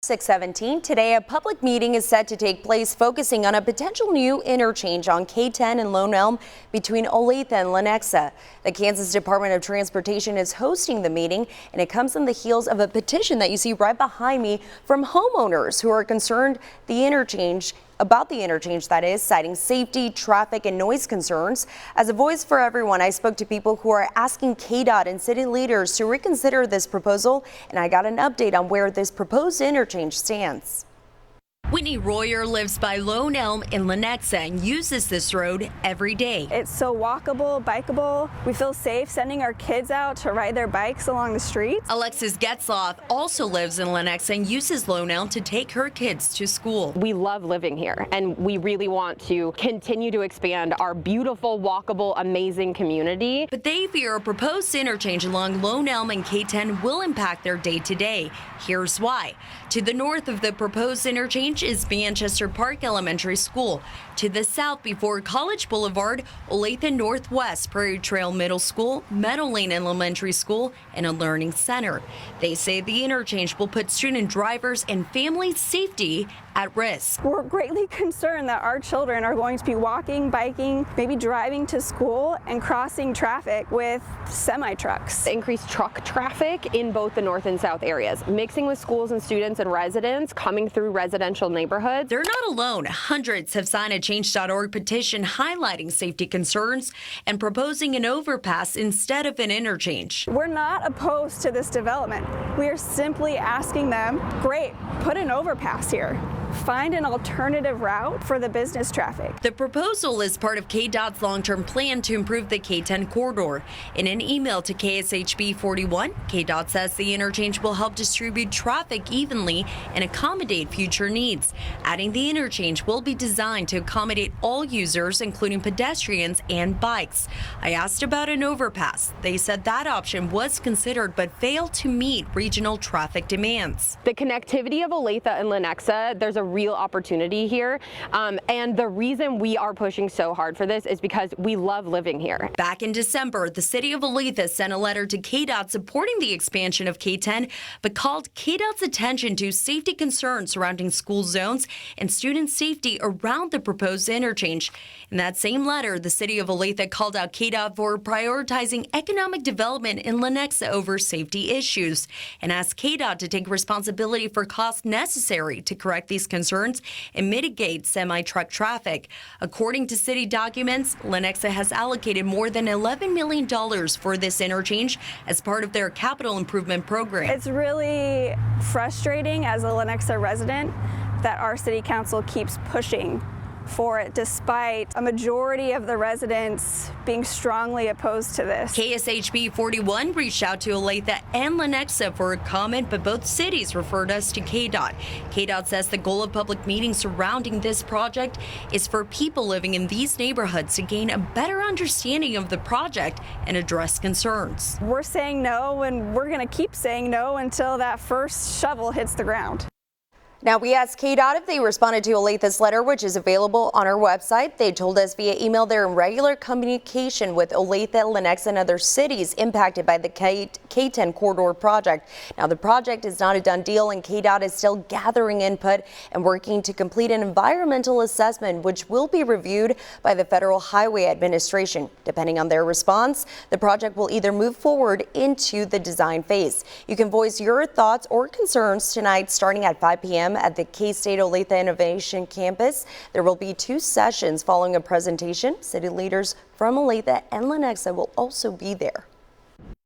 6:17. Today, a public meeting is set to take place focusing on a potential new interchange on K-10 and Lone Elm between Olathe and Lenexa. The Kansas Department of Transportation is hosting the meeting, and it comes on the heels of a petition that you see right behind me from homeowners who are concerned about the interchange, that is, citing safety, traffic, and noise concerns. As a voice for everyone, I spoke to people who are asking KDOT and city leaders to reconsider this proposal, and I got an update on where this proposed interchange stands. Whitney Royer lives by Lone Elm in Lenexa and uses this road every day. It's so walkable, bikeable. We feel safe sending our kids out to ride their bikes along the streets. Alexis Getzloff also lives in Lenexa and uses Lone Elm to take her kids to school. We love living here, and we really want to continue to expand our beautiful, walkable, amazing community. But they fear a proposed interchange along Lone Elm and K-10 will impact their day-to-day. Here's why. To the north of the proposed interchange is Manchester Park Elementary School. To the south, before College Boulevard, Olathe Northwest Prairie Trail Middle School, Meadow Lane Elementary School, and a learning center. They say the interchange will put student drivers and family safety at risk. We're greatly concerned that our children are going to be walking, biking, maybe driving to school and crossing traffic with semi-trucks. Increased truck traffic in both the north and south areas, mixing with schools and students and residents coming through residential neighborhoods. They're not alone. Hundreds have signed a change.org petition highlighting safety concerns and proposing an overpass instead of an interchange. We're not opposed to this development. We are simply asking them, great, put an overpass here. Find an alternative route for the business traffic. The proposal is part of KDOT's long-term plan to improve the K-10 corridor. In an email to KSHB 41, KDOT says the interchange will help distribute traffic evenly and accommodate future needs. Adding the interchange will be designed to accommodate all users, including pedestrians and bikes. I asked about an overpass. They said that option was considered but failed to meet regional traffic demands. The connectivity of Olathe and Lenexa, there's a real opportunity here, and the reason we are pushing so hard for this is because we love living here. Back in December, the city of Olathe sent a letter to KDOT supporting the expansion of K-10, but called KDOT's attention to safety concerns surrounding school zones and student safety around the proposed interchange. In that same letter, the city of Olathe called out KDOT for prioritizing economic development in Lenexa over safety issues and asked KDOT to take responsibility for costs necessary to correct these concerns and mitigate semi-truck traffic. According to city documents, Lenexa has allocated more than $11 million for this interchange as part of their capital improvement program. It's really frustrating as a Lenexa resident that our city council keeps pushing for it, despite a majority of the residents being strongly opposed to this. KSHB 41 reached out to Olathe and Lenexa for a comment, but both cities referred us to KDOT. KDOT says the goal of public meetings surrounding this project is for people living in these neighborhoods to gain a better understanding of the project and address concerns. We're saying no, and we're going to keep saying no until that first shovel hits the ground. Now, we asked KDOT if they responded to Olathe's letter, which is available on our website. They told us via email they're in regular communication with Olathe, Lenexa, and other cities impacted by the K-10 corridor project. Now, the project is not a done deal, and KDOT is still gathering input and working to complete an environmental assessment, which will be reviewed by the Federal Highway Administration. Depending on their response, the project will either move forward into the design phase. You can voice your thoughts or concerns tonight starting at 5 p.m. at the K-State Olathe Innovation Campus. There will be 2 sessions following a presentation. City leaders from Olathe and Lenexa will also be there.